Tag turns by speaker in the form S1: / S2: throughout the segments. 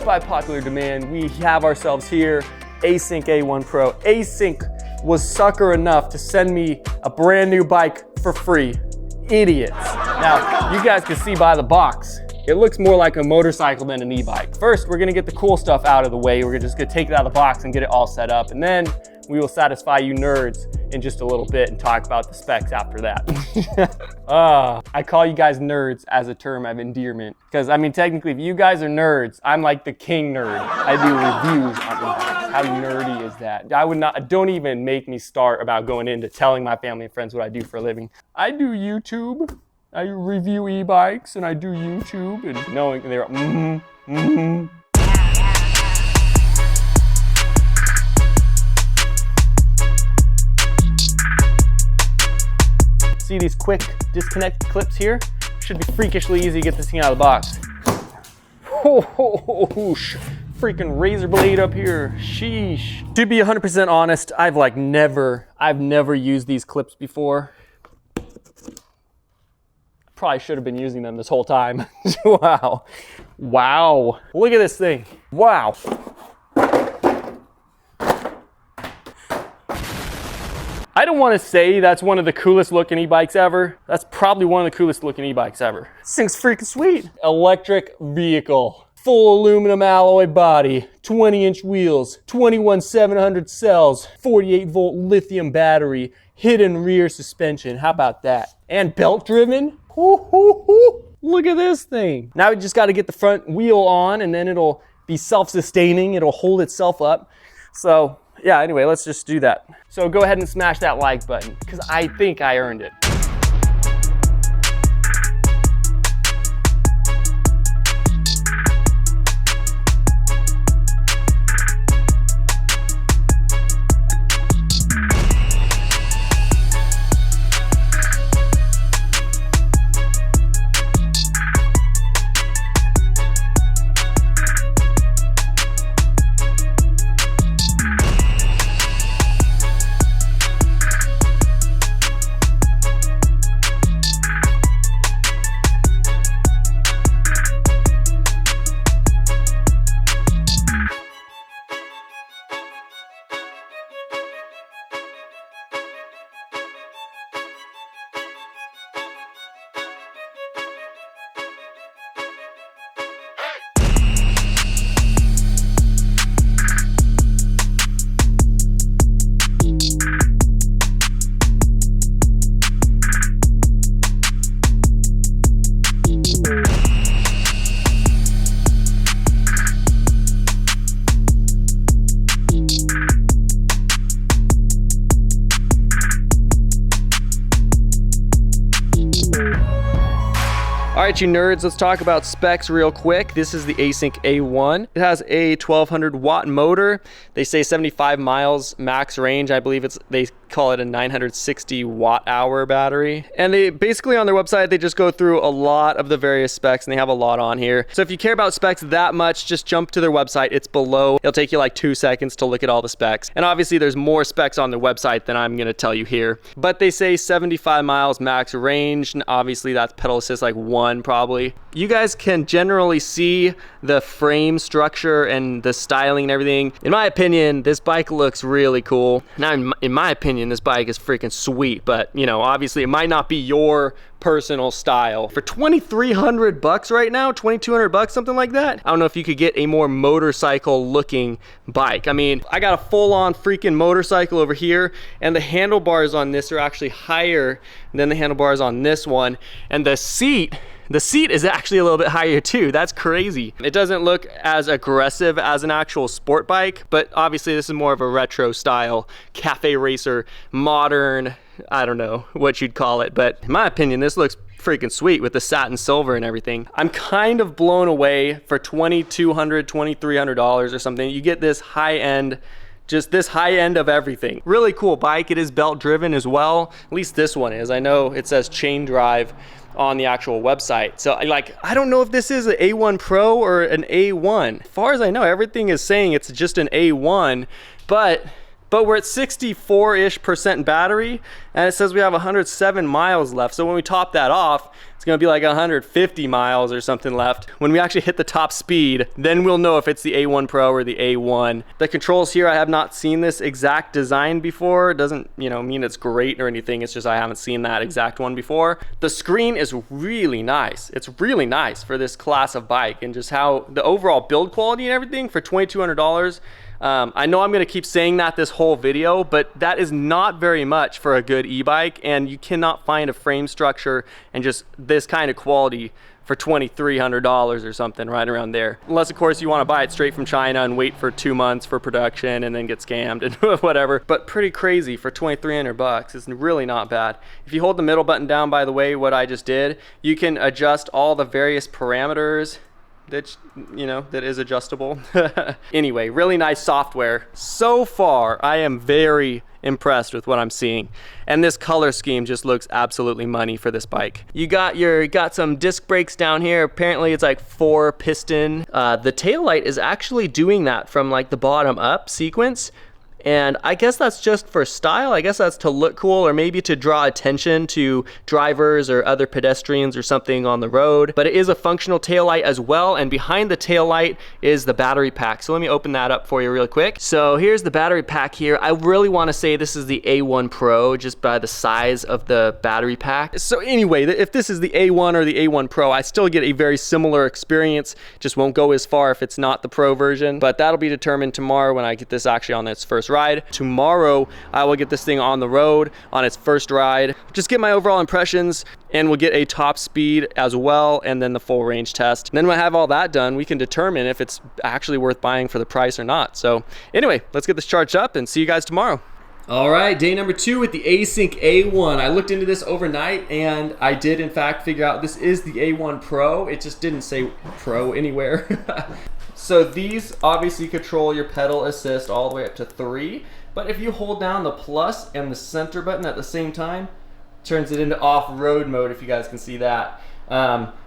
S1: by popular demand, we have ourselves here Async A1 Pro. Async was sucker enough to send me a brand new bike for free. Idiots. Now, you guys can see by the box, it looks more like a motorcycle than an e-bike. First, we're gonna get the cool stuff out of the way. We're just gonna take it out of the box and get it all set up. And then we will satisfy you nerds in just a little bit and talk about the specs after that. I call you guys nerds as a term of endearment. Because I mean, technically, if you guys are nerds, I'm like the king nerd. I do reviews on e-bikes. How nerdy is that? Don't even make me start about going into telling my family and friends what I do for a living. I do YouTube. I review e-bikes and I do YouTube, and knowing they're See these quick disconnect clips here? Should be freakishly easy to get this thing out of the box. Freaking razor blade up here, sheesh. To be 100% honest, I've never used these clips before. Probably should have been using them this whole time. Wow. Look at this thing. Wow. I don't want to say that's one of the coolest looking e-bikes ever. That's probably one of the coolest looking e-bikes ever. This thing's freaking sweet. Electric vehicle. Full aluminum alloy body, 20-inch wheels, 21,700 cells, 48-volt lithium battery, hidden rear suspension. How about that? And belt driven. Look at this thing. Now we just got to get the front wheel on, and then it'll be self-sustaining. It'll hold itself up. So yeah, anyway, let's just do that. So go ahead and smash that like button, because I think I earned it. All right, you nerds, let's talk about specs real quick. This is the Async A1. It has a 1200 watt motor. They say 75 miles max range. I believe they call it a 960 watt hour battery. And they basically on their website, they just go through a lot of the various specs, and they have a lot on here. So if you care about specs that much, just jump to their website. It's below. It'll take you like 2 seconds to look at all the specs. And obviously there's more specs on their website than I'm gonna tell you here. But they say 75 miles max range, and obviously that's pedal assist like 1 probably. You guys can generally see the frame structure and the styling and everything. In my opinion, this bike looks really cool. Now, in my opinion, this bike is freaking sweet, but you know, obviously it might not be your personal style. For 2,300 bucks right now, 2,200 bucks, something like that. I don't know if you could get a more motorcycle looking bike. I mean, I got a full on freaking motorcycle over here, and the handlebars on this are actually higher than the handlebars on this one. And the seat is actually a little bit higher too. That's crazy. It doesn't look as aggressive as an actual sport bike, but obviously this is more of a retro style, cafe racer, modern, I don't know what you'd call it, but in my opinion, this looks freaking sweet with the satin silver and everything. I'm kind of blown away for $2,200, $2,300 or something. You get this high end, just this high end of everything. Really cool bike. It is belt driven as well. At least this one is. I know it says chain drive on the actual website. So I don't know if this is an A1 Pro or an A1. As far as I know, everything is saying it's just an A1, but we're at 64-ish% battery, and it says we have 107 miles left. So when we top that off, it's It's gonna be like 150 miles or something left. When we actually hit the top speed, then we'll know if it's the A1 Pro or the A1. The controls here, I have not seen this exact design before. It doesn't, you know, mean it's great or anything. It's just I haven't seen that exact one before. The screen is really nice. It's really nice for this class of bike, and just how the overall build quality and everything for $2,200. I know I'm gonna keep saying that this whole video, but that is not very much for a good e-bike, and you cannot find a frame structure and just this kind of quality for $2,300 or something, right around there. Unless of course you wanna buy it straight from China and wait for 2 months for production and then get scammed and whatever. But pretty crazy for 2,300 bucks. It's really not bad. If you hold the middle button down, by the way, what I just did, you can adjust all the various parameters that, you know, that is adjustable. Anyway, really nice software. So far, I am very impressed with what I'm seeing. And this color scheme just looks absolutely money for this bike. You got some disc brakes down here. Apparently it's like 4 piston. The taillight is actually doing that from like the bottom up sequence. And I guess that's just for style. I guess that's to look cool, or maybe to draw attention to drivers or other pedestrians or something on the road. But it is a functional taillight as well, and behind the taillight is the battery pack. So let me open that up for you real quick. So here's the battery pack here. I really want to say this is the A1 Pro just by the size of the battery pack. So anyway, if this is the A1 or the A1 Pro, I still get a very similar experience. Just won't go as far if it's not the Pro version, but that'll be determined tomorrow when I get this actually on its first ride. Tomorrow, I will get this thing on the road on its first ride. Just get my overall impressions, and we'll get a top speed as well, and then the full range test. And then when I have all that done, we can determine if it's actually worth buying for the price or not. So anyway, let's get this charged up and see you guys tomorrow. All right, day number 2 with the Async A1. I looked into this overnight, and I did in fact figure out this is the A1 Pro. It just didn't say Pro anywhere. So these obviously control your pedal assist all the way up to 3, but if you hold down the plus and the center button at the same time, turns it into off-road mode, if you guys can see that.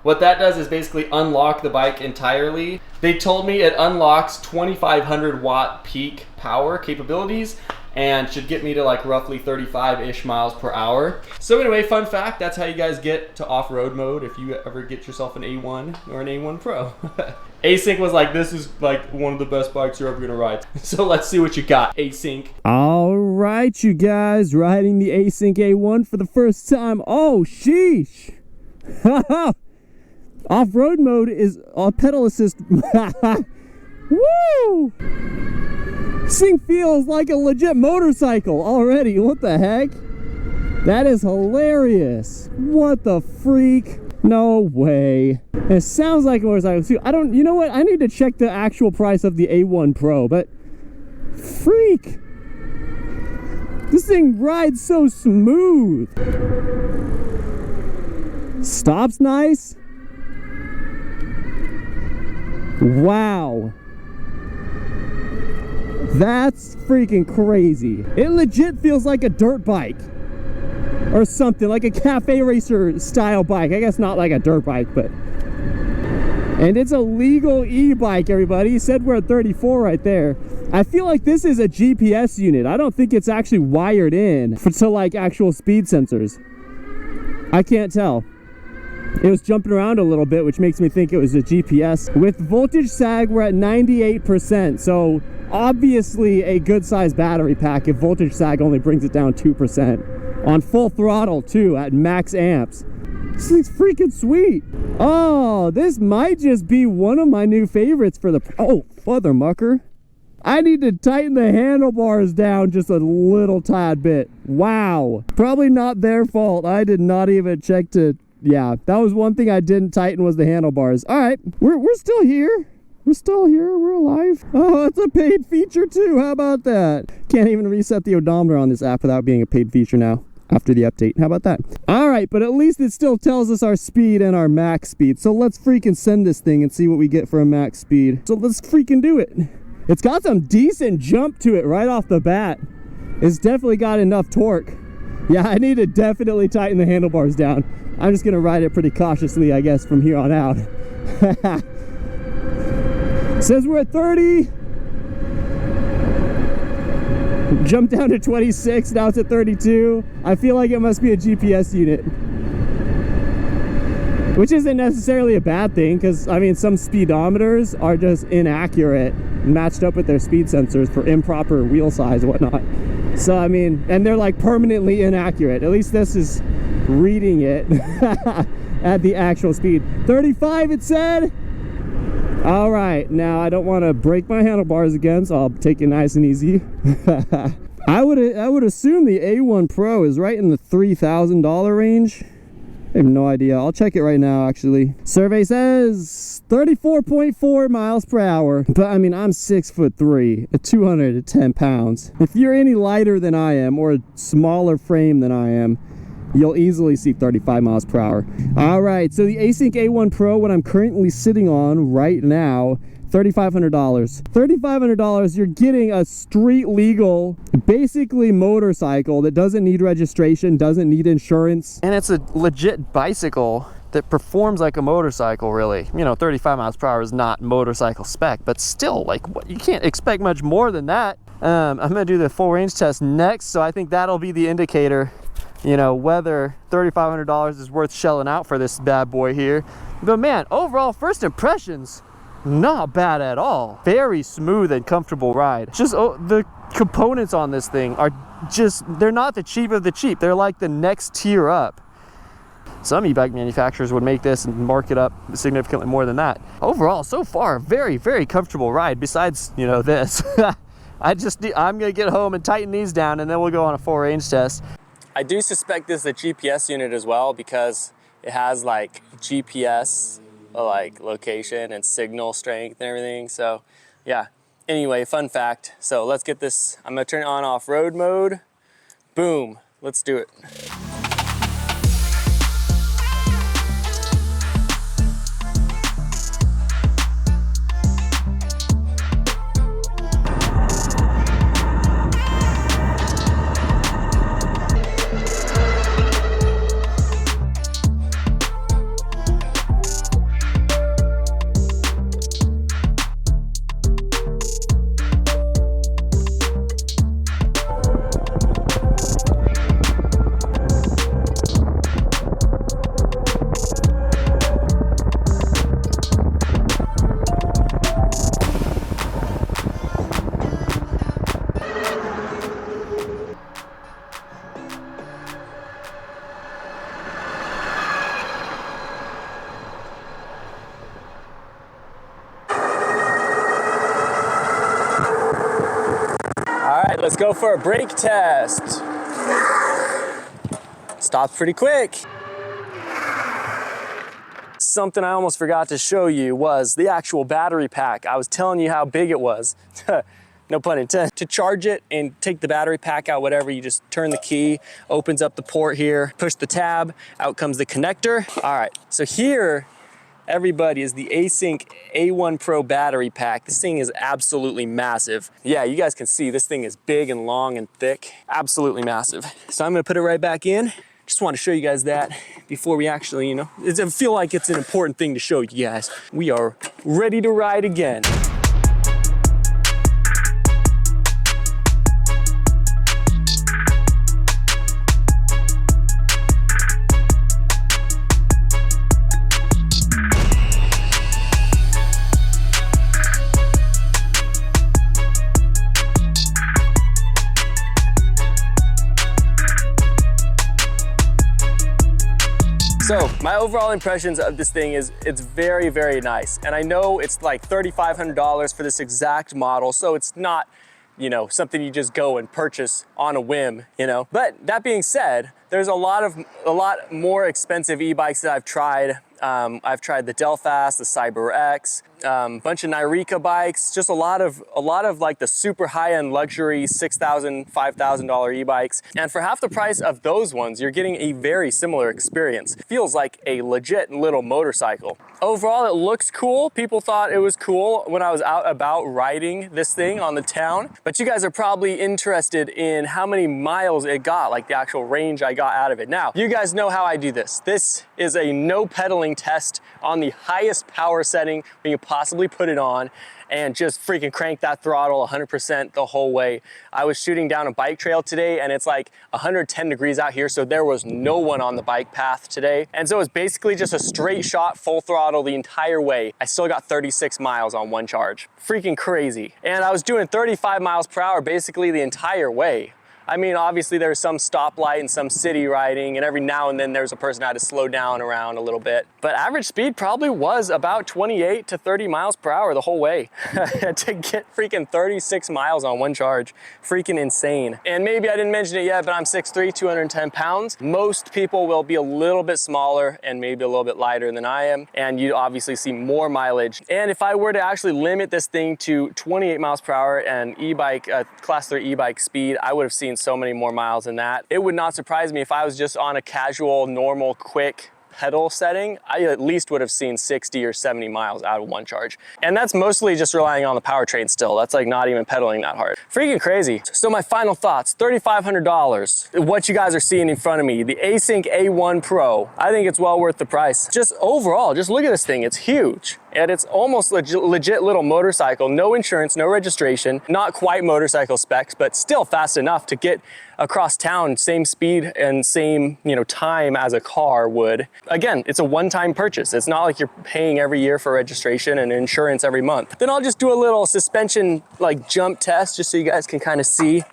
S1: What that does is basically unlock the bike entirely. They told me it unlocks 2,500 watt peak power capabilities, and should get me to like roughly 35-ish miles per hour. So anyway, fun fact, that's how you guys get to off-road mode if you ever get yourself an A1 or an A1 Pro. Async was like, this is like one of the best bikes you're ever gonna ride. So let's see what you got, Async. All right, you guys, riding the Async A1 for the first time. Oh, sheesh. Off-road mode is pedal assist. Woo! This thing feels like a legit motorcycle already. What the heck? That is hilarious. What the freak? No way. It sounds like a motorcycle too. You know what? I need to check the actual price of the A1 Pro, but freak. This thing rides so smooth. Stops nice. Wow. That's freaking crazy. It legit feels like a dirt bike or something, like a cafe racer style bike. I guess not like a dirt bike, but. And it's a legal e-bike, everybody. It said we're at 34 right there. I feel like this is a GPS unit. I don't think it's actually wired in to like actual speed sensors. I can't tell. It was jumping around a little bit, which makes me think it was a GPS. With voltage sag, we're at 98%. So obviously a good sized battery pack if voltage sag only brings it down 2%. On full throttle too, at max amps. This thing's freaking sweet. Oh, this might just be one of my new favorites for the... Oh, mother mucker. I need to tighten the handlebars down just a little tad bit. Wow. Probably not their fault. I did not even check to... Yeah, that was one thing I didn't tighten was the handlebars. All right, we're still here. We're still here. We're alive. Oh, it's a paid feature too. How about that? Can't even reset the odometer on this app without being a paid feature now after the update. How about that? All right, but at least it still tells us our speed and our max speed. So let's freaking send this thing and see what we get for a max speed. So let's freaking do it. It's got some decent jump to it right off the bat. It's definitely got enough torque. Yeah, I need to definitely tighten the handlebars down. I'm just gonna ride it pretty cautiously, I guess, from here on out. Says we're at 30. Jumped down to 26, now it's at 32. I feel like it must be a GPS unit.
S2: Which isn't necessarily a bad thing, because I mean, some speedometers are just inaccurate, matched up with their speed sensors for improper wheel size and whatnot. So I mean, and they're like permanently inaccurate. At least this is reading it at the actual speed. 35 it said. All right, now I don't want to break my handlebars again, so I'll take it nice and easy. I would assume the A1 Pro is right in the $3,000 range. I have no idea. I'll check it right now, actually. Survey says 34.4 miles per hour. But I mean, I'm 6'3" at 210 pounds. If you're any lighter than I am, or a smaller frame than I am, you'll easily see 35 miles per hour. All right, so the Async A1 Pro, what I'm currently sitting on right now, $3,500. $3,500, you're getting a street legal, basically motorcycle that doesn't need registration, doesn't need insurance. And it's a legit bicycle that performs like a motorcycle, really. You know, 35 miles per hour is not motorcycle spec, but still, like, what, you can't expect much more than that. I'm gonna do the full range test next, so I think that'll be the indicator, you know, whether $3,500 is worth shelling out for this bad boy here. But man, overall first impressions, not bad at all. Very smooth and comfortable ride. Just the components on this thing are just, they're not the cheap of the cheap. They're like the next tier up. Some e-bike manufacturers would make this and mark it up significantly more than that. Overall, so far, very, very comfortable ride besides, you know, this. I'm gonna get home and tighten these down, and then we'll go on a full range test. I do suspect this is a GPS unit as well, because it has like GPS, like location and signal strength and everything. So yeah, anyway, fun fact. So let's get this, I'm gonna turn it on off-road mode. Boom, let's do it. Let's go for a brake test. Stopped pretty quick. Something I almost forgot to show you was the actual battery pack. I was telling you how big it was. No pun intended. To charge it and take the battery pack out, whatever, you just turn the key, opens up the port here, push the tab, out comes the connector. All right, so here, everybody, is the Async A1 Pro battery pack. This thing is absolutely massive. Yeah, you guys can see this thing is big and long and thick. Absolutely massive. So I'm gonna put it right back in. Just want to show you guys that before we actually, you know, I feel like it's an important thing to show you guys. We are ready to ride again. So my overall impressions of this thing is it's very, very nice. And I know it's like $3,500 for this exact model, so it's not, you know, something you just go and purchase on a whim, you know. But that being said, there's a lot more expensive e-bikes that I've tried. I've tried the Delphast, the Cyber X, bunch of Nyrika bikes, just a lot of like the super high-end luxury $6,000, $5,000 e-bikes. And for half the price of those ones, you're getting a very similar experience. Feels like a legit little motorcycle. Overall, it looks cool. People thought it was cool when I was out about riding this thing on the town. But you guys are probably interested in how many miles it got, like the actual range I got out of it. Now, you guys know how I do this. This is a no pedaling
S1: throttling test on the highest power setting we can possibly put it on, and just freaking crank that throttle 100% the whole way. I was shooting down a bike trail today and it's like 110 degrees out here, so there was no one on the bike path today. And so it was basically just a straight shot, full throttle the entire way. I still got 36 miles on one charge. Freaking crazy. And I was doing 35 miles per hour basically the entire way. I mean, obviously there's some stoplight and some city riding, and every now and then there's a person that had to slow down around a little bit. But average speed probably was about 28 to 30 miles per hour the whole way to get freaking 36 miles on one charge. Freaking insane. And maybe I didn't mention it yet, but I'm 6'3", 210 pounds. Most people will be a little bit smaller and maybe a little bit lighter than I am, and you obviously see more mileage. And if I were to actually limit this thing to 28 miles per hour and e-bike, class 3 e-bike speed, I would have seen so many more miles than that. It would not surprise me if I was just on a casual, normal, quick pedal setting, I at least would have seen 60 or 70 miles out of one charge. And that's mostly just relying on the powertrain still. That's like not even pedaling that hard. Freaking crazy. So my final thoughts, $3,500. What you guys are seeing in front of me, the Async A1 Pro. I think it's well worth the price. Just overall, just look at this thing, it's huge. And it's almost legit little motorcycle, no insurance, no registration, not quite motorcycle specs, but still fast enough to get across town, same speed and same, time as a car would. Again, it's a one-time purchase. It's not like you're paying every year for registration and insurance every month. Then I'll just do a little suspension jump test just so you guys can kind of see.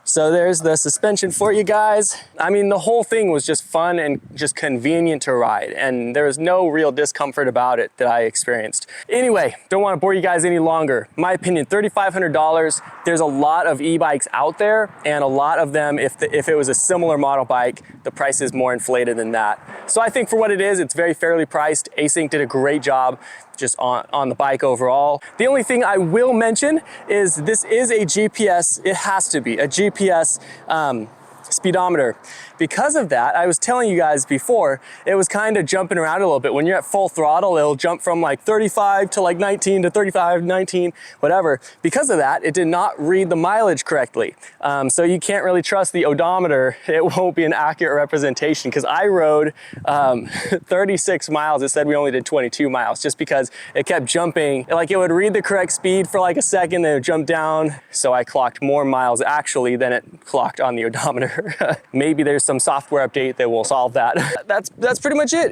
S1: So there's the suspension for you guys. I mean, the whole thing was just fun and just convenient to ride, and there was no real discomfort about it that I experienced. Anyway, don't want to bore you guys any longer. My opinion, $3,500. There's a lot of e-bikes out there, and a lot of them, if it was a similar model bike, the price is more inflated than that. So I think for what it is, it's very fairly priced. Async did a great job just on the bike overall. The only thing I will mention is this is a GPS, it has to be, a GPS speedometer. Because of that, I was telling you guys before, it was kind of jumping around a little bit. When you're at full throttle, it'll jump from like 35 to like 19 to 35, 19, whatever. Because of that, it did not read the mileage correctly. So you can't really trust the odometer. It won't be an accurate representation, because I rode 36 miles. It said we only did 22 miles just because it kept jumping. Like, it would read the correct speed for like a second, then it would jump down. So I clocked more miles actually than it clocked on the odometer. Maybe there's some software update that will solve that. That's pretty much it.